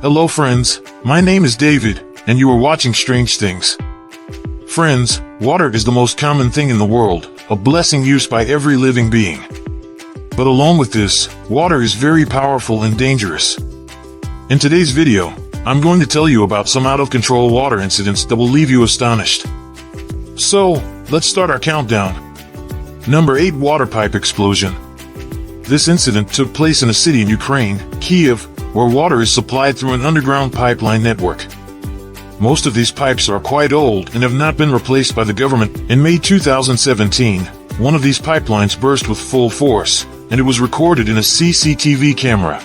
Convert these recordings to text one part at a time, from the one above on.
Hello friends, my name is David, and you are watching Strange Things. Friends, water is the most common thing in the world, a blessing used by every living being. But along with this, water is very powerful and dangerous. In today's video, I'm going to tell you about some out-of-control water incidents that will leave you astonished. So, let's start our countdown. Number 8. Water pipe explosion. This incident took place in a city in Ukraine, Kiev, where water is supplied through an underground pipeline network. Most of these pipes are quite old and have not been replaced by the government. In May 2017, one of these pipelines burst with full force, and it was recorded in a CCTV camera.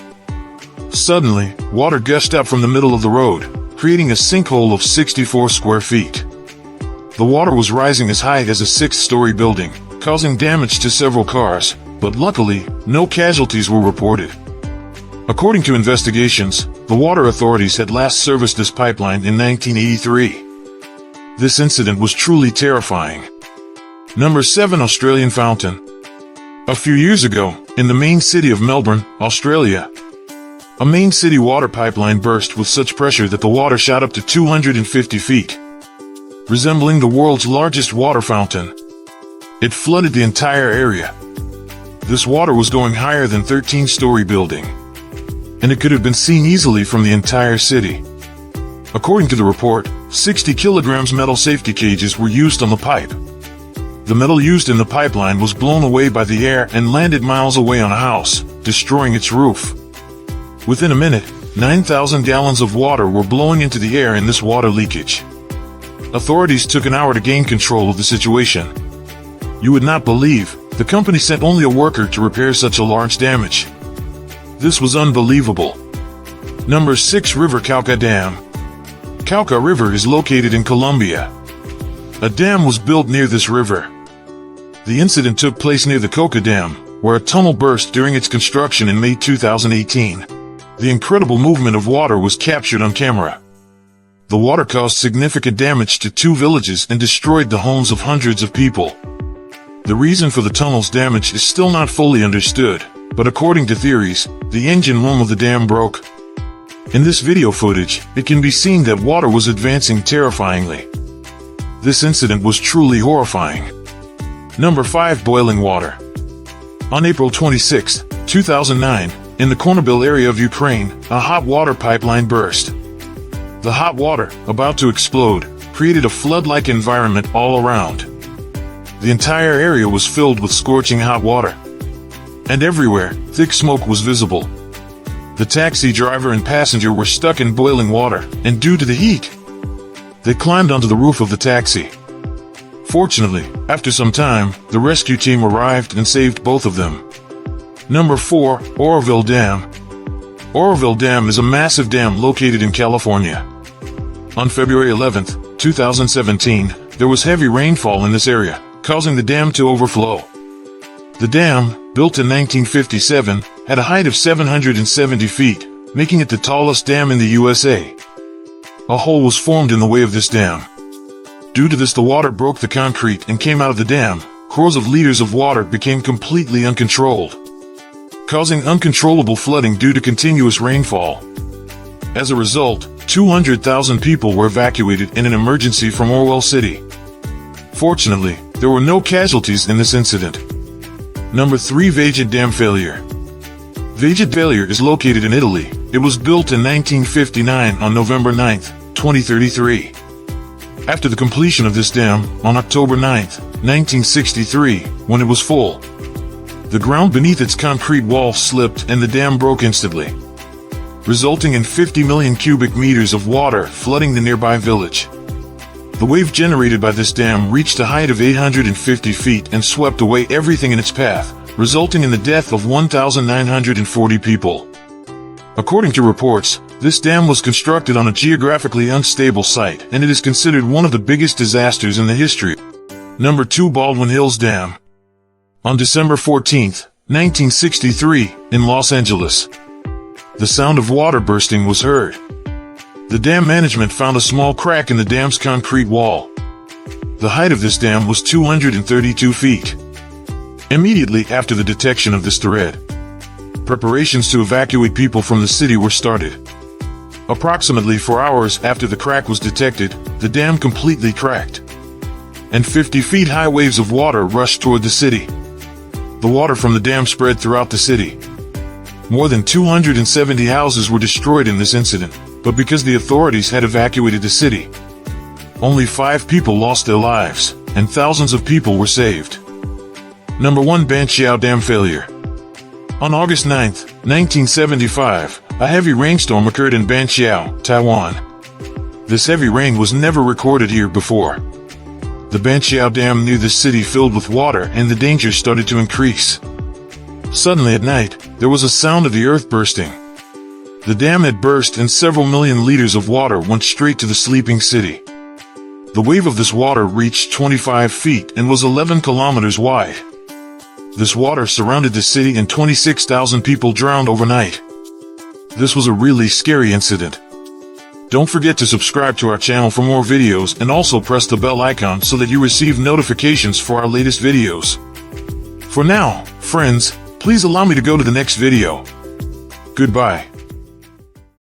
Suddenly, water gushed up from the middle of the road, creating a sinkhole of 64 square feet. The water was rising as high as a 6-story building, causing damage to several cars, but luckily, no casualties were reported. According to investigations, the water authorities had last serviced this pipeline in 1983. This incident was truly terrifying. Number 7. Australian fountain. A few years ago, in the main city of Melbourne, Australia, a main city water pipeline burst with such pressure that the water shot up to 250 feet. Resembling the world's largest water fountain, it flooded the entire area. This water was going higher than 13-story building, and it could have been seen easily from the entire city. According to the report, 60 kilograms metal safety cages were used on the pipe. The metal used in the pipeline was blown away by the air and landed miles away on a house, destroying its roof. Within a minute, 9,000 gallons of water were blowing into the air in this water leakage. Authorities took an hour to gain control of the situation. You would not believe, the company sent only a worker to repair such a large damage. This was unbelievable. Number 6. River Coca Dam. Coca River is located in Colombia. A dam was built near this river. The incident took place near the Coca Dam, where a tunnel burst during its construction in May 2018. The incredible movement of water was captured on camera. The water caused significant damage to 2 villages and destroyed the homes of hundreds of people. The reason for the tunnel's damage is still not fully understood, but according to theories, the engine room of the dam broke. In this video footage, it can be seen that water was advancing terrifyingly. This incident was truly horrifying. Number 5. Boiling water. On April 26, 2009, in the Orville area of Ukraine, a hot water pipeline burst. The hot water, about to explode, created a flood-like environment all around. The entire area was filled with scorching hot water. And everywhere, thick smoke was visible. The taxi driver and passenger were stuck in boiling water, and due to the heat, they climbed onto the roof of the taxi. Fortunately, after some time, the rescue team arrived and saved both of them. Number 4. Orville Dam. Orville Dam is a massive dam located in California. On February 11, 2017, there was heavy rainfall in this area, causing the dam to overflow. The dam, built in 1957, had a height of 770 feet, making it the tallest dam in the USA. A hole was formed in the way of this dam. Due to this, the water broke the concrete and came out of the dam. Crores of liters of water became completely uncontrolled, causing uncontrollable flooding due to continuous rainfall. As a result, 200,000 people were evacuated in an emergency from Orville City. Fortunately, there were no casualties in this incident. Number 3. Vajid Dam failure. Vajid failure is located in Italy. It was built in 1959 on November 9, 2033. After the completion of this dam, on October 9, 1963, when it was full, the ground beneath its concrete wall slipped and the dam broke instantly, resulting in 50 million cubic meters of water flooding the nearby village. The wave generated by this dam reached a height of 850 feet and swept away everything in its path, resulting in the death of 1,940 people. According to reports, this dam was constructed on a geographically unstable site, and it is considered one of the biggest disasters in the history. Number 2. Baldwin Hills Dam. On December 14, 1963, in Los Angeles, the sound of water bursting was heard. The dam management found a small crack in the dam's concrete wall. The height of this dam was 232 feet. Immediately after the detection of this threat, preparations to evacuate people from the city were started. Approximately 4 hours after the crack was detected, the dam completely cracked, and 50 feet high waves of water rushed toward the city. The water from the dam spread throughout the city. More than 270 houses were destroyed in this incident, but because the authorities had evacuated the city, only 5 people lost their lives, and thousands of people were saved. Number 1. Banqiao Dam Failure. On August 9, 1975, a heavy rainstorm occurred in Banqiao, Taiwan. This heavy rain was never recorded here before. The Banqiao Dam near the city filled with water and the danger started to increase. Suddenly at night, there was a sound of the earth bursting. The dam had burst and several million liters of water went straight to the sleeping city. The wave of this water reached 25 feet and was 11 kilometers wide. This water surrounded the city and 26,000 people drowned overnight. This was a really scary incident. Don't forget to subscribe to our channel for more videos and also press the bell icon so that you receive notifications for our latest videos. For now, friends, please allow me to go to the next video. Goodbye.